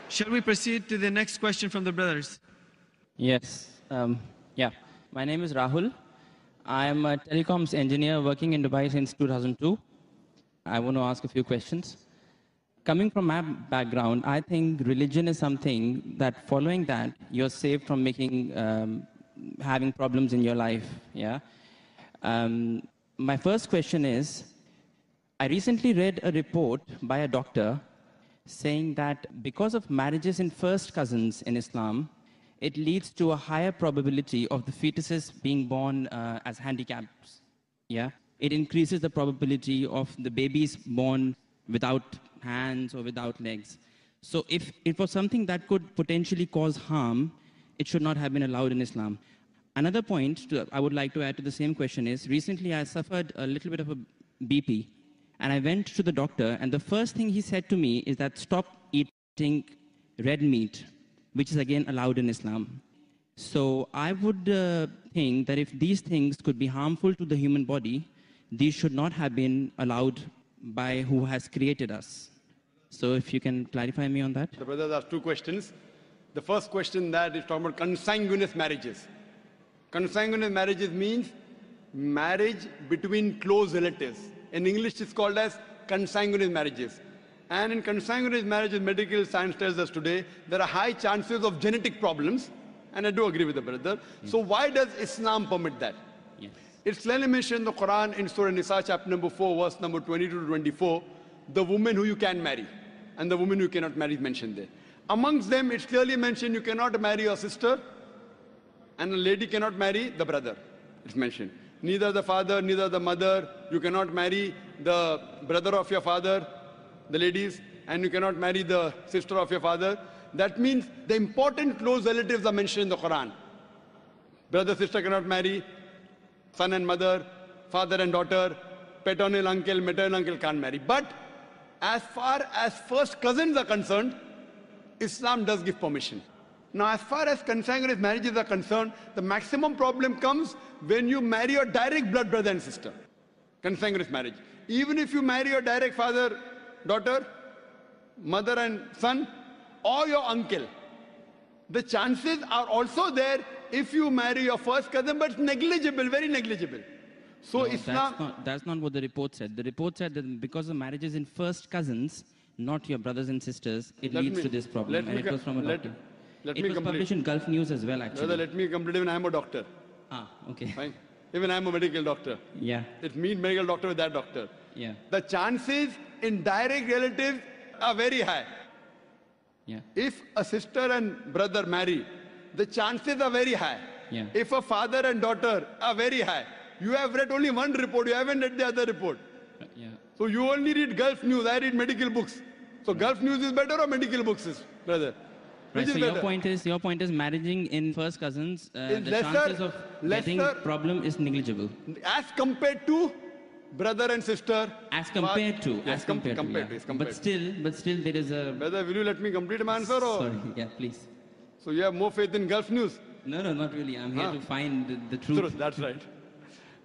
Shall we proceed to the next question from the brothers? Yes. Yeah. My name is Rahul. I am a telecoms engineer working in Dubai since 2002. I want to ask a few questions. Coming from my background, I think religion is something that following that, you're saved from making, having problems in your life. Yeah. My first question is, I recently read a report by a doctor saying that because of marriages in first cousins in Islam, it leads to a higher probability of the fetuses being born as handicaps. Yeah, it increases the probability of the babies born without hands or without legs. So if it was something that could potentially cause harm, it should not have been allowed in Islam. Another point I would like to add to the same question is, recently I suffered a little bit of a BP, and I went to the doctor, and the first thing he said to me is that stop eating red meat, which is again allowed in Islam. So I would think that if these things could be harmful to the human body, these should not have been allowed by who has created us. So if you can clarify me on that. The brothers asked two questions. The first question that is talking about consanguineous marriages. Consanguineous marriages means marriage between close relatives. In English, it's called as consanguineous marriages. And in consanguineous marriages, medical science tells us today, there are high chances of genetic problems. And I do agree with the brother. Yes. So why does Islam permit that? Yes. It's clearly mentioned in the Quran in Surah Nisa, chapter number 4, verse number 22 to 24, the woman who you can marry and the woman who you cannot marry is mentioned there. Amongst them, it's clearly mentioned you cannot marry your sister and a lady cannot marry the brother. It's mentioned. Neither the father, neither the mother. You cannot marry the brother of your father, the ladies, and you cannot marry the sister of your father. That means the important close relatives are mentioned in the Quran. Brother, sister cannot marry, son and mother, father and daughter, paternal uncle, maternal uncle can't marry. But as far as first cousins are concerned, Islam does give permission. Now, as far as consanguineous marriages are concerned, the maximum problem comes when you marry your direct blood brother and sister. Consanguineous marriage. Even if you marry your direct father, daughter, mother and son, or your uncle, the chances are also there if you marry your first cousin, but it's negligible, very negligible. So no, Islam... That's not what the report said. The report said that because of marriages in first cousins, not your brothers and sisters, it leads to this problem. And it was from a doctor. It was published in Gulf News as well, actually. Brother, let me complete. Even I am a doctor. Ah, okay. Fine. Even I am a medical doctor. Yeah. It means medical doctor with that doctor. Yeah. The chances in direct relatives are very high. Yeah. If a sister and brother marry, the chances are very high. Yeah. If a father and daughter are very high. You have read only one report, you haven't read the other report. Yeah. So you only read Gulf News, I read medical books. So Gulf News is better or medical books is, brother? Right, so your point is marrying in first cousins, the chances of getting problem is negligible. As compared to brother and sister. As compared to. Yes, as compared to. But still there is a... Brother, will you let me complete my answer? Or? Sorry, yeah, please. So you have more faith in Gulf News? No, not really. I'm here to find the truth. Truth, that's right.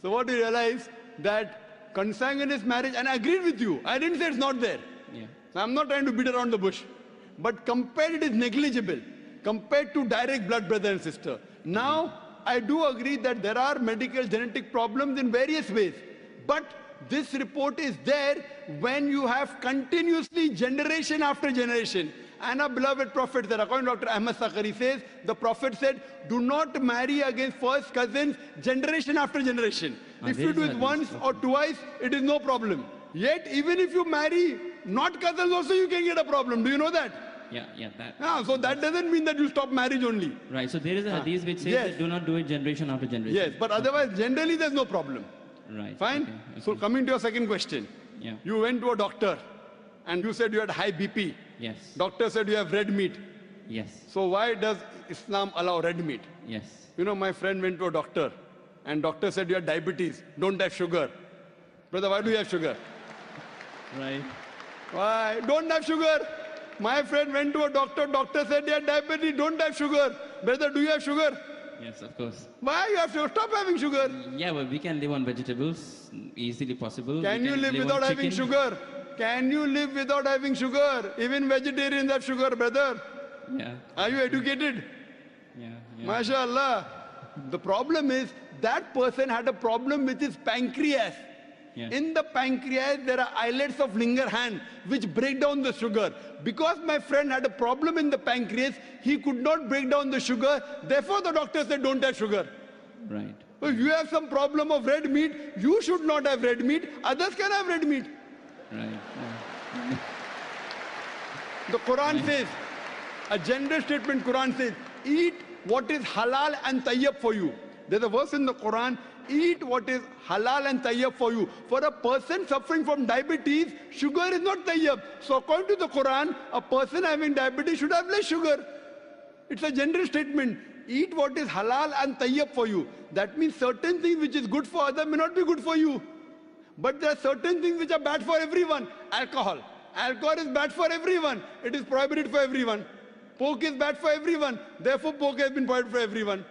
So what you realize that consanguineous marriage, and I agreed with you. I didn't say it's not there. Yeah. So I'm not trying to beat around the bush. But compared, it is negligible compared to direct blood brother and sister. Now, I do agree that there are medical genetic problems in various ways. But this report is there when you have continuously generation after generation. And our beloved Prophet, that according to Dr. Ahmad Sakari says, the Prophet said, do not marry against first cousins generation after generation. If you do it once or twice, it is no problem. Yet, even if you marry not cousins also, you can get a problem. Do you know that? Yeah, so that doesn't mean that you stop marriage only. Right, so there is a hadith which says that do not do it generation after generation. Yes, but otherwise, generally there's no problem. Right. Fine? Okay. So coming to your second question. Yeah. You went to a doctor and you said you had high BP. Yes. Doctor said you have red meat. Yes. So why does Islam allow red meat? Yes. You know, my friend went to a doctor and doctor said you have diabetes, don't have sugar. Brother, why do you have sugar? Right. Why? Don't have sugar. My friend went to a doctor, doctor said you have diabetes, don't have sugar. Brother, do you have sugar? Yes, of course. Why you have sugar? Stop having sugar. Yeah, well, we can live on vegetables, easily possible. Can you live without having sugar? can you live without having sugar? Even vegetarians have sugar, brother. Yeah. Are you educated? Yeah. MashaAllah. The problem is that person had a problem with his pancreas. Yeah. In the pancreas, there are islets of Langerhans which break down the sugar. Because my friend had a problem in the pancreas, he could not break down the sugar. Therefore, the doctor said, don't have sugar. Right. If you have some problem of red meat, you should not have red meat. Others can have red meat. Right. Yeah. The Quran says, a general statement, Quran says, eat what is halal and tayyib for you. There's a verse in the Quran, eat what is halal and tayyib for you. For a person suffering from diabetes, sugar is not tayyib. So according to the Quran, a person having diabetes should have less sugar. It's a general statement. Eat what is halal and tayyib for you. That means certain things which is good for others may not be good for you. But there are certain things which are bad for everyone. Alcohol. Alcohol is bad for everyone. It is prohibited for everyone. Pork is bad for everyone. Therefore, pork has been prohibited for everyone.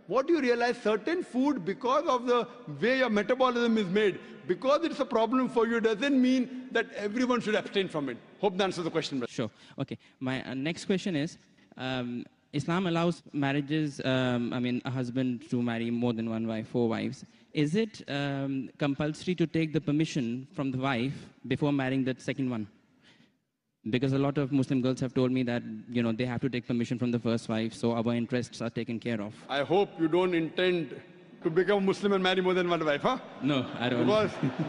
What do you realize? Certain food, because of the way your metabolism is made, because it's a problem for you, doesn't mean that everyone should abstain from it. Hope that answers the question, brother. Sure. Okay. My next question is, Islam allows marriages, a husband to marry more than one wife, 4 wives. Is it compulsory to take the permission from the wife before marrying that second one? Because a lot of Muslim girls have told me that, they have to take permission from the first wife, so our interests are taken care of. I hope you don't intend to become Muslim and marry more than one wife, huh? No, I don't.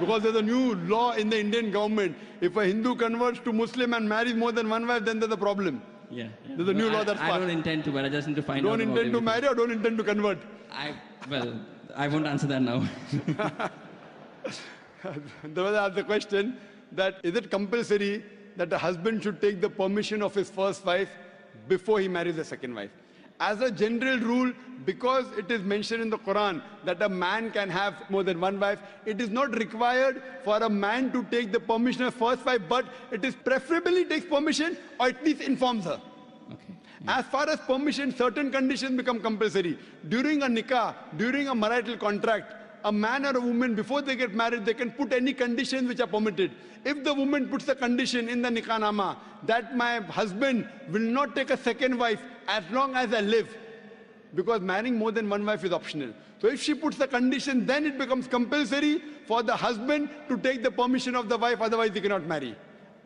Because there's a new law in the Indian government. If a Hindu converts to Muslim and marries more than one wife, then there's a problem. Yeah. There's a new law that's passed. I don't intend to, but I just need to find out. Don't intend to marry or don't intend to convert? I won't answer that now. There was the question that is it compulsory that a husband should take the permission of his first wife before he marries the second wife? As a general rule, because it is mentioned in the Quran that a man can have more than one wife, it is not required for a man to take the permission of first wife, but it is preferably takes permission or at least informs her. Okay. As far as permission, certain conditions become compulsory. During a nikah, during a marital contract, a man or a woman, before they get married, they can put any conditions which are permitted. If the woman puts a condition in the nikah nama that my husband will not take a second wife as long as I live, because marrying more than one wife is optional. So if she puts the condition, then it becomes compulsory for the husband to take the permission of the wife, otherwise he cannot marry.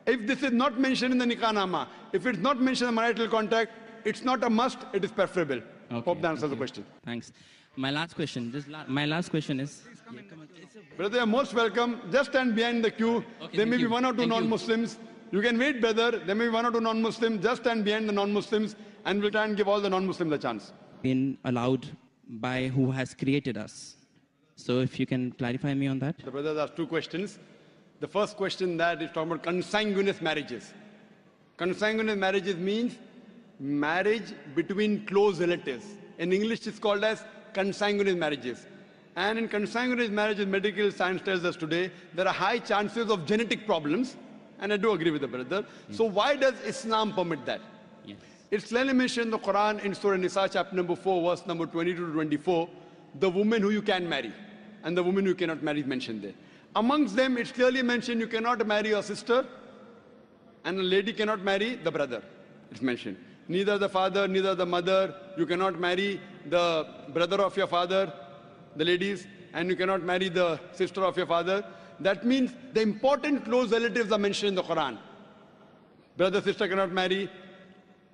If this is not mentioned in the nikah nama, if it's not mentioned in the marital contract, it's not a must, it is preferable. Okay. Hope that answers the question. Thanks. My last question, my last question is... Brother, you're most welcome. Just stand behind the queue. Okay, There may be you. one or two Thank you. non-Muslims. You can wait, brother. There may be one or two non-Muslims. Just stand behind the non-Muslims and we'll try and give all the non-Muslims a chance. Been allowed by who has created us. So if you can clarify me on that. The brothers asked 2 questions. The first question that is talking about consanguineous marriages. Consanguineous marriages means marriage between close relatives. In English, it's called as consanguineous marriages. And in consanguineous marriages, medical science tells us today, there are high chances of genetic problems. And I do agree with the brother. So why does Islam permit that? Yes. It's clearly mentioned in the Quran in Surah Nisa, chapter number 4, verse number 22 to 24, the woman who you can marry and the woman who you cannot marry is mentioned there. Amongst them, it's clearly mentioned you cannot marry your sister and a lady cannot marry the brother. It's mentioned. Neither the father, neither the mother. You cannot marry the brother of your father, the ladies, and you cannot marry the sister of your father. That means the important close relatives are mentioned in the Quran. Brother, sister cannot marry,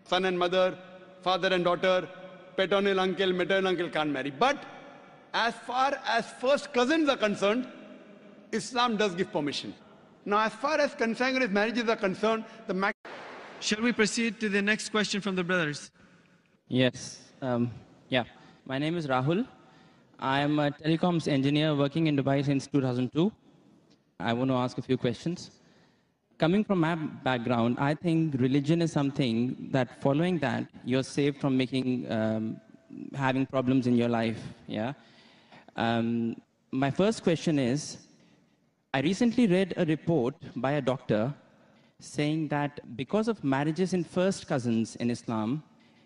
son and mother, father and daughter, paternal uncle, maternal uncle can't marry. But as far as first cousins are concerned, Islam does give permission. Now, as far as consanguineous marriages are concerned, Shall we proceed to the next question from the brothers? Yes. My name is Rahul. I am a telecoms engineer working in Dubai since 2002. I want to ask a few questions. Coming from my background, I think religion is something that following that, you're saved from having problems in your life. Yeah. My first question is, I recently read a report by a doctor saying that because of marriages in first cousins in Islam,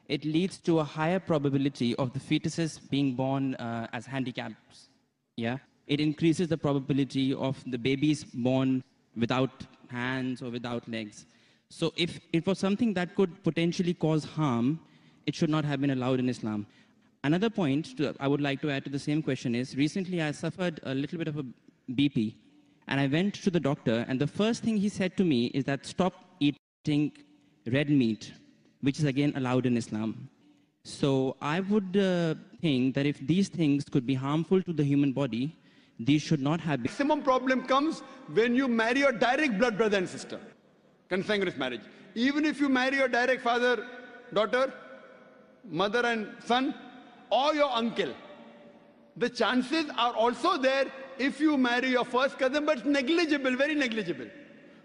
it leads to a higher probability of the fetuses being born as handicaps. Yeah? It increases the probability of the babies born without hands or without legs. So if it was something that could potentially cause harm, it should not have been allowed in Islam. Another point I would like to add to the same question is, recently I suffered a little bit of a BP, and I went to the doctor, and the first thing he said to me is that stop eating red meat, which is again allowed in Islam. So I would think that if these things could be harmful to the human body, these should not have been. Maximum problem comes when you marry your direct blood brother and sister. Consanguineous marriage. Even if you marry your direct father, daughter, mother and son, or your uncle, the chances are also there if you marry your first cousin, but it's negligible, very negligible.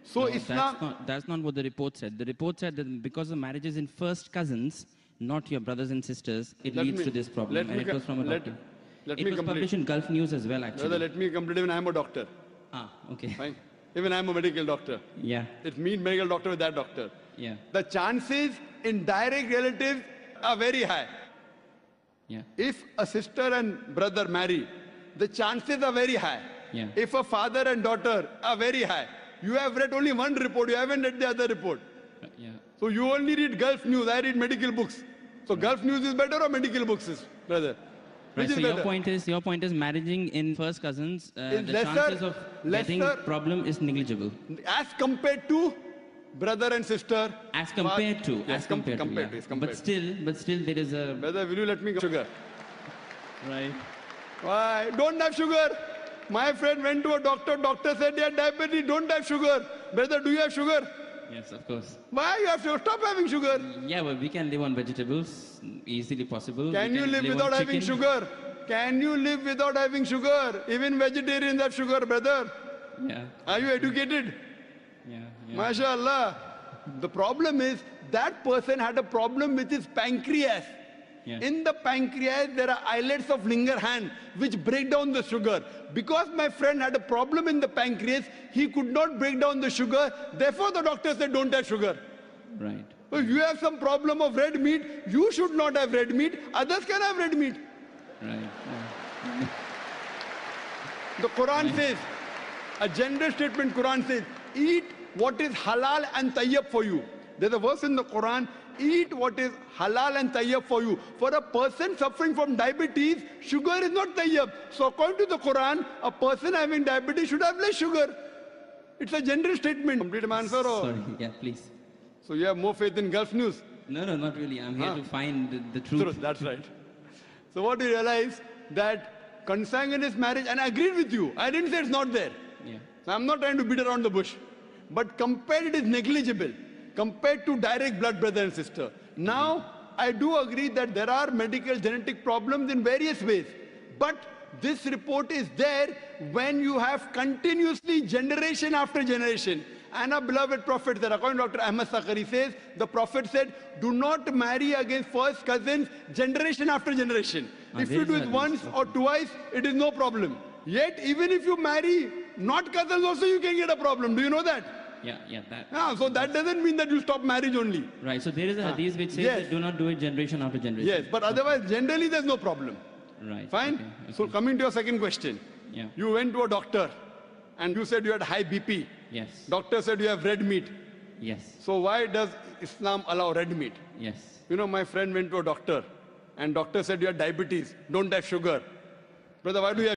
So No, Islam... that's not what the report said. The report said that because the marriage is in first cousins, not your brothers and sisters, it leads to this problem. And it was from a doctor. It was published in Gulf News as well, actually. Brother, let me complete. Even I am a doctor. Ah, okay. Fine. Even I am a medical doctor. Yeah. It means medical doctor with that doctor. Yeah. The chances in direct relatives are very high. Yeah. If a sister and brother marry, the chances are very high. Yeah. If a father and daughter are very high. You have read only one report, you haven't read the other report. Yeah. So you only read Gulf News, I read medical books. So Gulf News is better or medical books is, brother? Right, Which is so better? your point is marrying in first cousins, the lesser- chances of getting lesser- problem is negligible. As compared to brother and sister. As compared to, Yes, as compared to, yeah. yes, compared But still there is a... Brother, will you let me go? Sugar. Right. Why? Don't have sugar. My friend went to a doctor. Doctor said, you have diabetes, don't have sugar. Brother, do you have sugar? Yes, of course. Why you have sugar? Stop having sugar. Yeah, but we can live on vegetables, easily possible. Can We you live on without having chicken. sugar? Can you live without having sugar? Even vegetarians have sugar, brother. Yeah. Are you educated? Yeah. MashaAllah. The problem is that person had a problem with his pancreas. Yeah. In the pancreas, there are islets of Langerhans which break down the sugar. Because my friend had a problem in the pancreas, he could not break down the sugar. Therefore, the doctor said, don't have sugar. Right. So if you have some problem of red meat, you should not have red meat. Others can have red meat. Right. Yeah. The Quran says, a gender statement Quran says, eat what is halal and tayyib for you. There's a verse in the Quran, eat what is halal and tayyib for you. For a person suffering from diabetes, sugar is not tayyib. So according to the Quran, a person having diabetes should have less sugar. It's a general statement. Complete my answer or? Sorry. Yeah, please. So you have more faith in Gulf News? No, not really. I'm here to find the truth. That's right. So what you realize that consanguineous marriage, and I agreed with you. I didn't say it's not there. Yeah. So I'm not trying to beat around the bush. But compared, it is negligible compared to direct blood brother and sister. Now, I do agree that there are medical genetic problems in various ways. But this report is there when you have continuously generation after generation. And our beloved Prophet said, according to Dr. Ahmad Sakari says, the Prophet said, do not marry against first cousins generation after generation. If you do it once or twice, it is no problem. Yet, even if you marry not cousins also, you can get a problem. Do you know that? Yeah, that. So that doesn't mean that you stop marriage only. Right, so there is a hadith which says Yes. that do not do it generation after generation. Yes, but otherwise, generally, there's no problem. Right. Fine? Okay. So coming to your second question. Yeah. You went to a doctor and you said you had high BP. Yes. Doctor said you have red meat. Yes. So why does Islam allow red meat? Yes. You know, my friend went to a doctor and doctor said you have diabetes, don't have sugar. Brother, why do you have